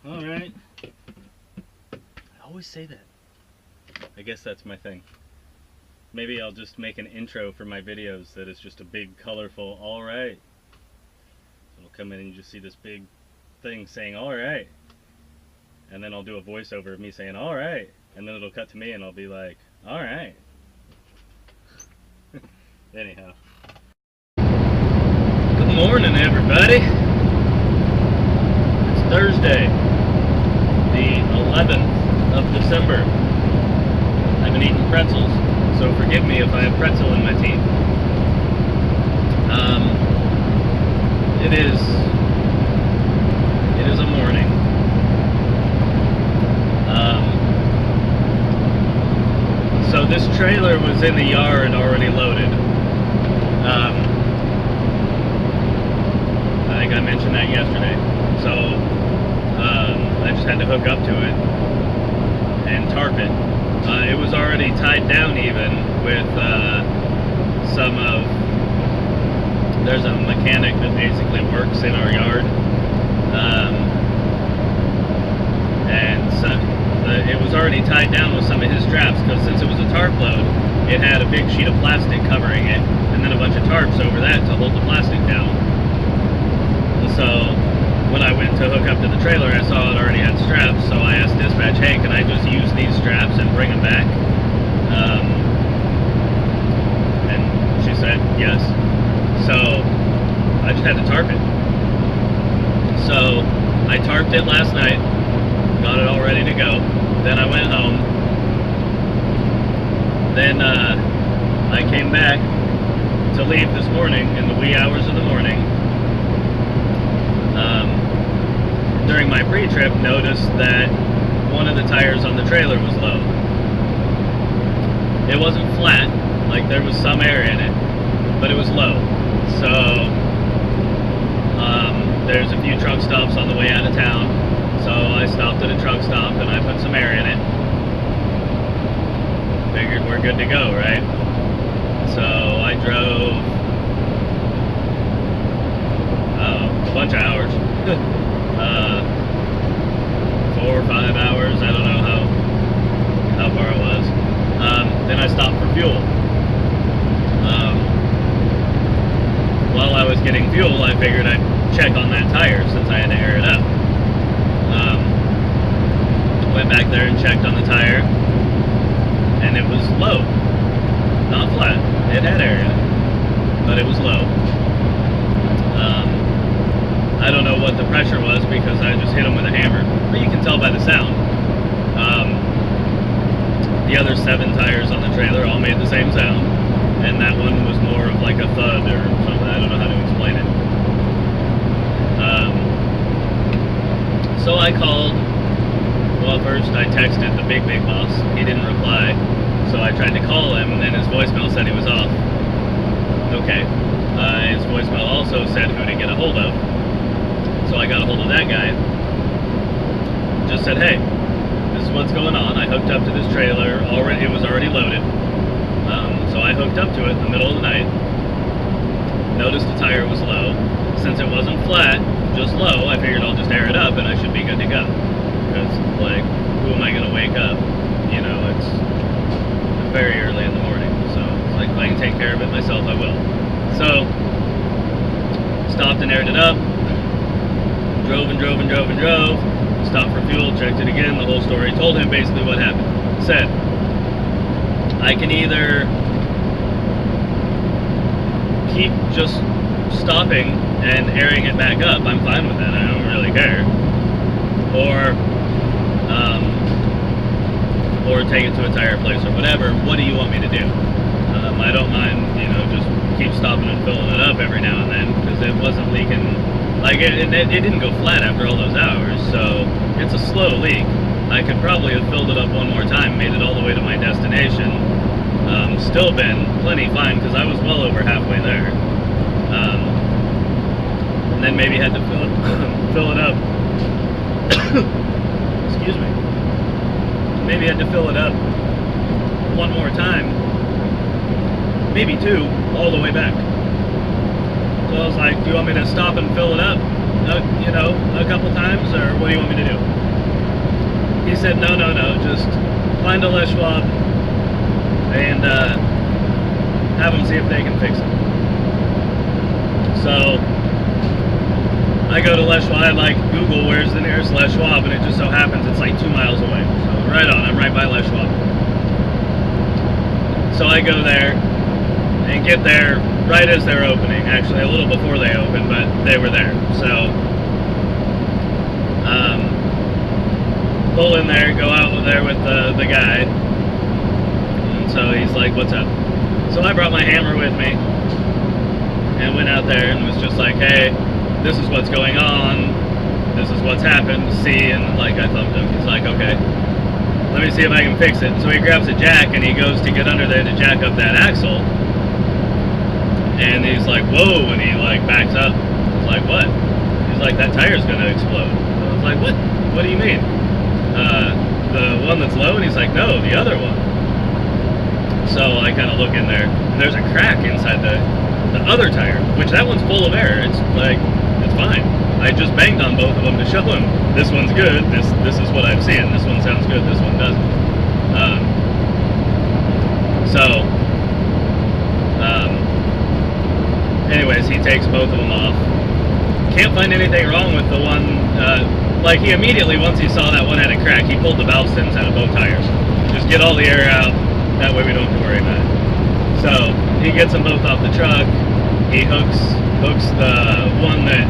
Alright. I always say that. I guess that's my thing. Maybe I'll just make an intro for my videos that is just a big, colorful, alright. It'll come in and you just see this big thing saying, alright. And then I'll do a voiceover of me saying, alright. And then it'll cut to me and I'll be like, alright. Anyhow. Good morning, everybody. It's Thursday, the 11th of December. I've been eating pretzels, so forgive me if I have pretzel in my teeth. It is a morning. So this trailer was in the yard already loaded. I think I mentioned that yesterday. So I just had to hook up to it and tarp it. It was already tied down even with some of... There's a mechanic that basically works in our yard. And so it was already tied down with some of his straps, because since it was a tarp load, it had a big sheet of plastic covering it, and then a bunch of tarps over that to hold the plastic down. So when I went to hook up to the trailer, I saw it already had straps, so I asked dispatch, hey, can I just use these straps and bring them back? And she said yes. So I just had to tarp it. So I tarped it last night, got it all ready to go. Then I went home. Then I came back to leave this morning in the wee hours of the morning. During my pre-trip, noticed that one of the tires on the trailer was low. It wasn't flat, like there was some air in it, but it was low. So there's a few truck stops on the way out of town, so I stopped at a truck stop and I put some air in it. Figured we're good to go, right? So I drove a bunch of hours. 4 or 5 hours, I don't know how far it was. Then I stopped for fuel. While I was getting fuel, I figured I'd check on that tire since I had to air it up. Went back there and checked on the tire, and it was low. Not flat. It had air in it, but it was low. I don't know what the pressure was because I just hit them with a hammer, but you can tell by the sound. The other 7 tires on the trailer all made the same sound, and that one was more of like a thud or something. I don't know how to explain it. So I called. Well, first I texted the big boss. He didn't reply, so I tried to call him, and then his voicemail said he was off. Okay. His voicemail also said who to get a hold of. So I got a hold of that guy. Just said, hey, this is what's going on. I hooked up to this trailer. It was already loaded. So I hooked up to it in the middle of the night. Noticed the tire was low. Since it wasn't flat, just low, I figured I'll just air it up and I should be good to go. Because, like, who am I going to wake up? You know, it's very early in the morning. So it's like, if I can take care of it myself, I will. So, stopped and aired it up. Drove and drove and drove and drove, stopped for fuel, checked it again, the whole story. Told him basically what happened. Said, I can either keep just stopping and airing it back up, I'm fine with that, I don't really care, or take it to a tire place or whatever. What do you want me to do? I don't mind, you know, just keep stopping and filling it up every now and then, because it wasn't leaking. Like, it didn't go flat after all those hours, so it's a slow leak. I could probably have filled it up one more time, made it all the way to my destination. Still been plenty fine, because I was well over halfway there. And then maybe had to fill it up. Excuse me. Maybe had to fill it up one more time. Maybe 2, all the way back. So I was like, do you want me to stop and fill it up you know, a couple times, or what do you want me to do? He said, no, just find a Les Schwab and have them see if they can fix it. So I go to Les Schwab, I like Google where's the nearest Les Schwab, and it just so happens it's like 2 miles away. So right on, I'm right by Les Schwab. So I go there and get there right as they're opening, actually a little before they open, but they were there. So pull in there, go out there with the guy, and so he's like, what's up? So I brought my hammer with me and went out there and was just like, hey, this is what's going on, this is what's happened, see, and like I thumped him. He's like, okay, let me see if I can fix it. So he grabs a jack and he goes to get under there to jack up that axle, and he's like, whoa, and he like backs up. I was like, what? He's like, that tire's gonna explode. I was like, what do you mean? The one that's low? And he's like, no, the other one. So I kind of look in there, and there's a crack inside the other tire, which that one's full of air. It's like, it's fine. I just banged on both of them to show him this one's good, this is what I'm seeing, this one sounds good, this one doesn't. Anyways, he takes both of them off. Can't find anything wrong with the one, like he immediately, once he saw that one had a crack, he pulled the valve stems out of both tires. Just get all the air out, that way we don't have to worry about it. So he gets them both off the truck, he hooks the one that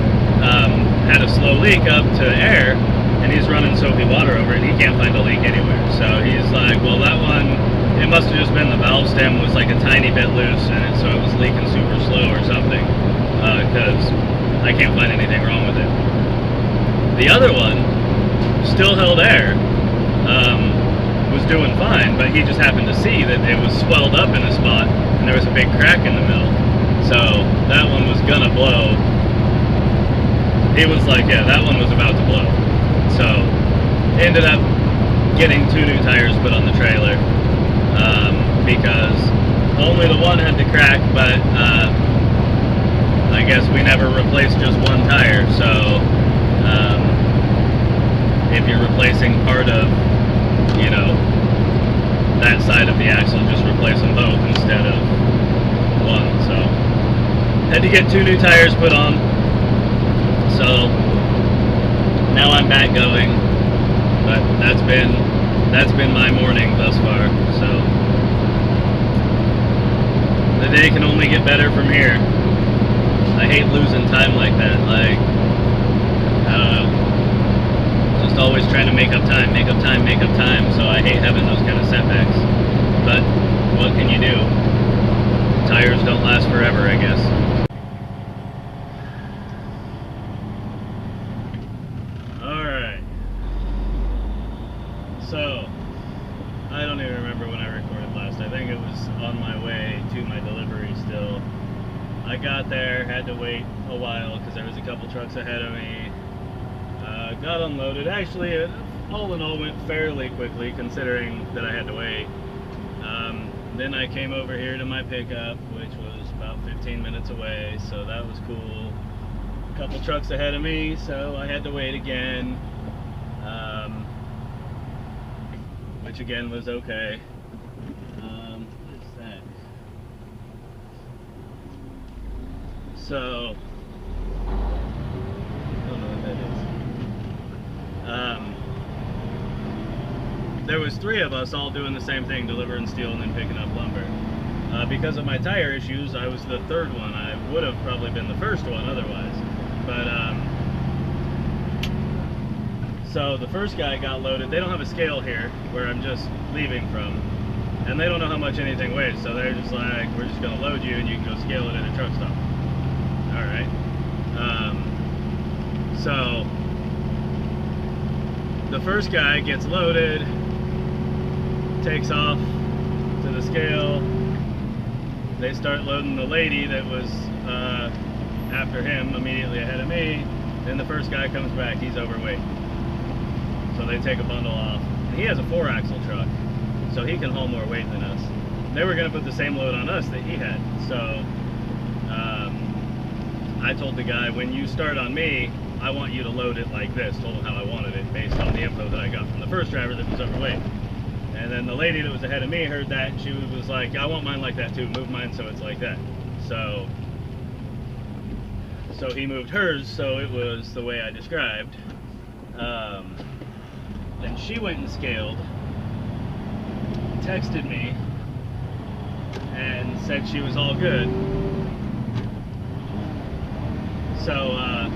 had a slow leak up to air, and he's running soapy water over it, and he can't find a leak anywhere. So he's like, well, that one, it must have just been the valve stem was like a tiny bit loose, and so it was leaking super slow or something, because I can't find anything wrong with it. The other one still held air, was doing fine, but he just happened to see that it was swelled up in a spot, and there was a big crack in the middle. So that one was gonna blow. He was like, yeah, that one was about to blow. So ended up getting 2 new tires put on the trailer, because only the one had the crack, but I guess we never replaced just one tire. So if you're replacing part of, you know, that side of the axle, just replace them both instead of one. So had to get 2 new tires put on. So now I'm back going, but that's been my morning thus far. So the day can only get better from here. I hate losing time like that. Like, I don't know, just always trying to make up time. So I hate having those kind of setbacks. But what can you do? Tires don't last forever, I guess. Alright. So, I don't even remember when I recorded last. I think it was on my way to my delivery still. I got there, had to wait a while because there was a couple trucks ahead of me. Got unloaded. Actually, all in all went fairly quickly considering that I had to wait. Then I came over here to my pickup, which was about 15 minutes away, so that was cool. A couple trucks ahead of me, so I had to wait again, which again was okay. What is that? So, I don't know what that is. There was 3 of us all doing the same thing, delivering steel and then picking up lumber. Because of my tire issues, I was the 3rd one. I would have probably been the 1st one otherwise. But, so the first guy got loaded. They don't have a scale here where I'm just leaving from. And they don't know how much anything weighs, so they're just like, we're just gonna load you and you can go scale it at a truck stop. Alright. So the first guy gets loaded, takes off to the scale. They start loading the lady that was after him, immediately ahead of me. Then the first guy comes back, he's overweight. So they take a bundle off. And he has a 4-axle truck, so he can haul more weight than us. They were going to put the same load on us that he had. So I told the guy, when you start on me, I want you to load it like this, told him how I wanted it based on the info that I got from the first driver that was overweight. And then the lady that was ahead of me heard that, and she was like, I want mine like that too, move mine so it's like that. So he moved hers so it was the way I described. Then she went and scaled, texted me, and said she was all good. So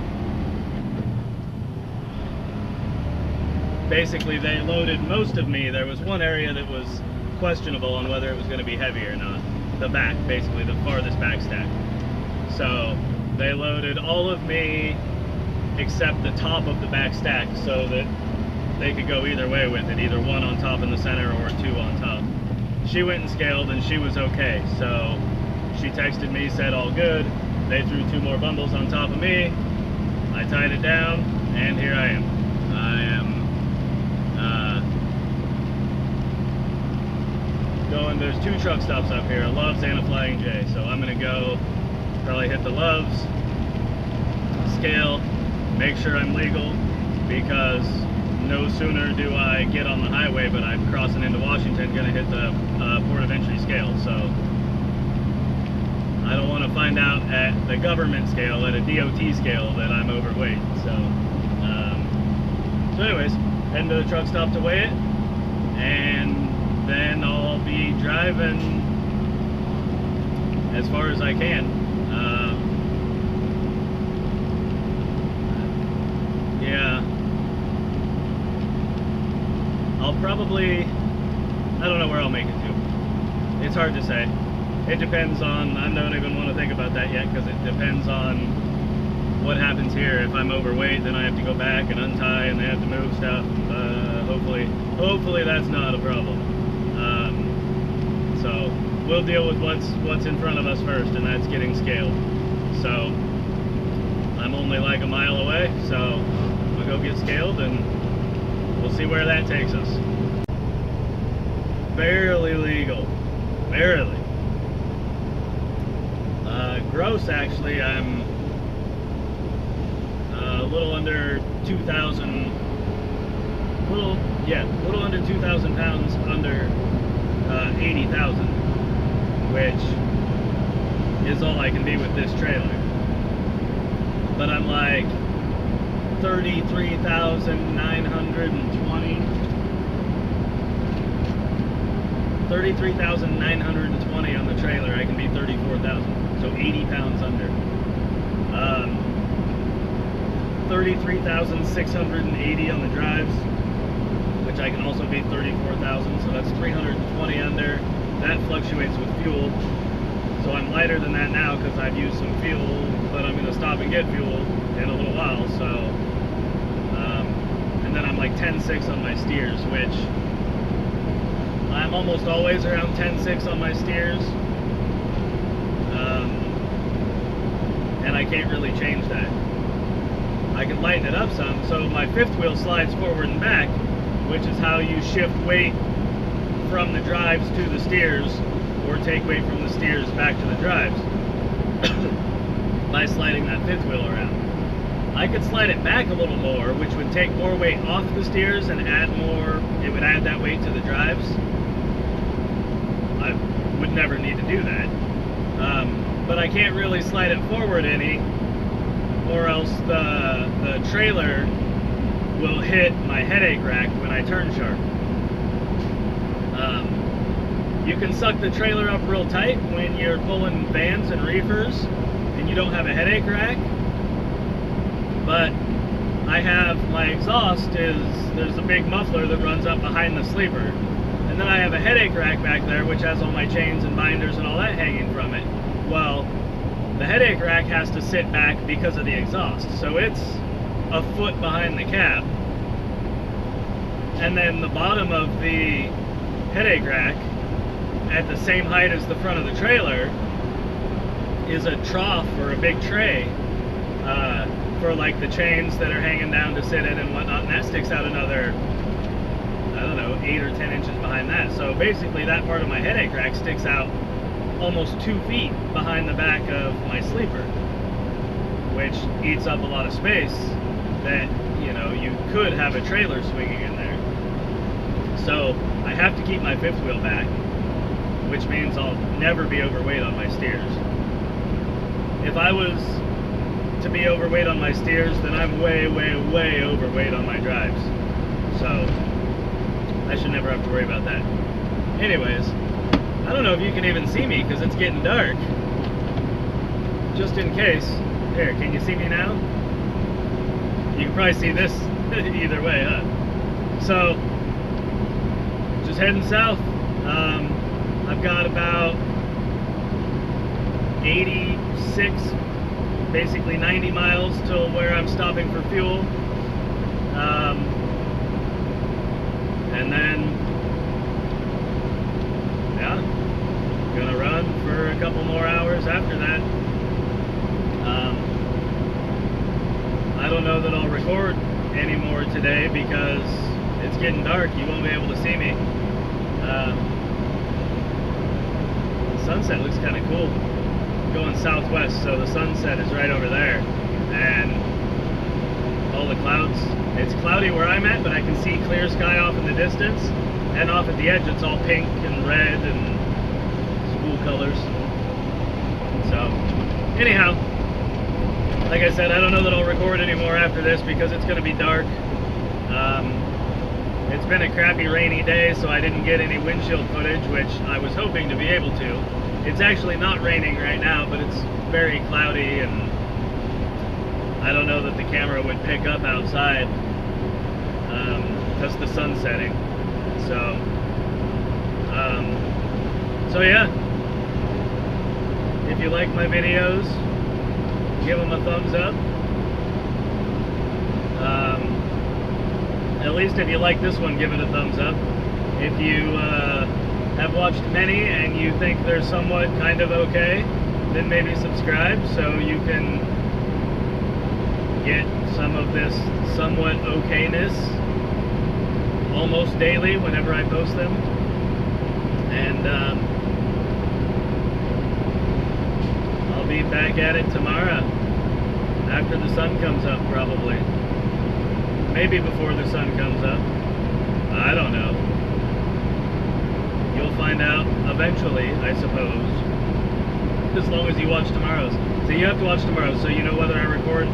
basically they loaded most of me. There was one area that was questionable on whether it was going to be heavy or not. The back, basically the farthest back stack. So they loaded all of me except the top of the back stack so that they could go either way with it, either one on top in the center or two on top. She went and scaled and she was okay. So she texted me, said all good. They threw 2 more bundles on top of me. I tied it down and here I am. Going, there's 2 truck stops up here, a Love's and a Flying J. So I'm gonna go probably hit the Love's, scale, make sure I'm legal, because no sooner do I get on the highway, but I'm crossing into Washington, gonna hit the port of entry scale. So I don't want to find out at the government scale, at a DOT scale, that I'm overweight. So anyways, heading to the truck stop to weigh it, and then I'll be driving as far as I can. Yeah, I'll probably, I don't know where I'll make it to. It's hard to say. It depends on, I don't even want to think about that yet, because it depends on what happens here. If I'm overweight, then I have to go back and untie, and they have to move stuff. Hopefully that's not a problem. So we'll deal with what's in front of us first, and that's getting scaled. So I'm only like a mile away, so we'll go get scaled, and we'll see where that takes us. Barely legal, barely. Gross, actually, I'm a little under 2,000, little under 2,000 pounds under 80,000, which is all I can be with this trailer. But I'm like 33,920. 33,920 on the trailer. I can be 34,000, so 80 pounds under. 33,680 on the drives, which I can also be 34,000, so that's 320 under. That fluctuates with fuel, so I'm lighter than that now because I've used some fuel, but I'm going to stop and get fuel in a little while. So, and then I'm like 10.6 on my steers, which I'm almost always around 10.6 on my steers, and I can't really change that. I can lighten it up some, so my fifth wheel slides forward and back, which is how you shift weight from the drives to the steers, or take weight from the steers back to the drives, by sliding that fifth wheel around. I could slide it back a little more, which would take more weight off the steers and add more, it would add that weight to the drives. I would never need to do that. But I can't really slide it forward any, or else the trailer will hit my headache rack when I turn sharp. You can suck the trailer up real tight when you're pulling vans and reefers and you don't have a headache rack, but I have, my exhaust is, there's a big muffler that runs up behind the sleeper, and then I have a headache rack back there which has all my chains and binders and all that hanging from it. Well, the headache rack has to sit back because of the exhaust, so it's a foot behind the cab, and then the bottom of the headache rack at the same height as the front of the trailer is a trough or a big tray for like the chains that are hanging down to sit in and whatnot, and that sticks out another, I don't know, 8 or 10 inches behind that. So basically that part of my headache rack sticks out almost 2 feet behind the back of my sleeper, which eats up a lot of space. that, you know, you could have a trailer swinging in there. So I have to keep my fifth wheel back, which means I'll never be overweight on my steers. If I was to be overweight on my steers, then I'm way, way, way overweight on my drives. So I should never have to worry about that. Anyways, I don't know if you can even see me because it's getting dark. Just in case. Here, can you see me now? You can probably see this either way, huh? So, just heading south. I've got about 86, basically 90 miles till where I'm stopping for fuel. And then, yeah, gonna run for a couple more hours after that. I don't know that I'll record anymore today because it's getting dark. You won't be able to see me. The sunset looks kind of cool. Going southwest, so the sunset is right over there. And all the clouds. It's cloudy where I'm at, but I can see clear sky off in the distance. And off at the edge, it's all pink and red and school colors. So, anyhow, like I said, I don't know that I'll record anymore after this because it's going to be dark. It's been a crappy rainy day, so I didn't get any windshield footage, which I was hoping to be able to. It's actually not raining right now, but it's very cloudy, and I don't know that the camera would pick up outside because the sun's setting. So, yeah, if you like my videos, give them a thumbs up. At least if you like this one, give it a thumbs up. If you have watched many and you think they're somewhat kind of okay, then maybe subscribe so you can get some of this somewhat okayness almost daily whenever I post them. And I'll be back at it tomorrow after the sun comes up, probably. Maybe before the sun comes up. I don't know. You'll find out eventually, I suppose. As long as you watch tomorrow's. So you have to watch tomorrow's so you know whether I record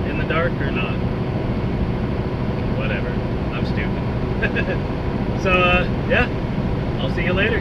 in the dark or not. Whatever. I'm stupid. So, yeah. I'll see you later.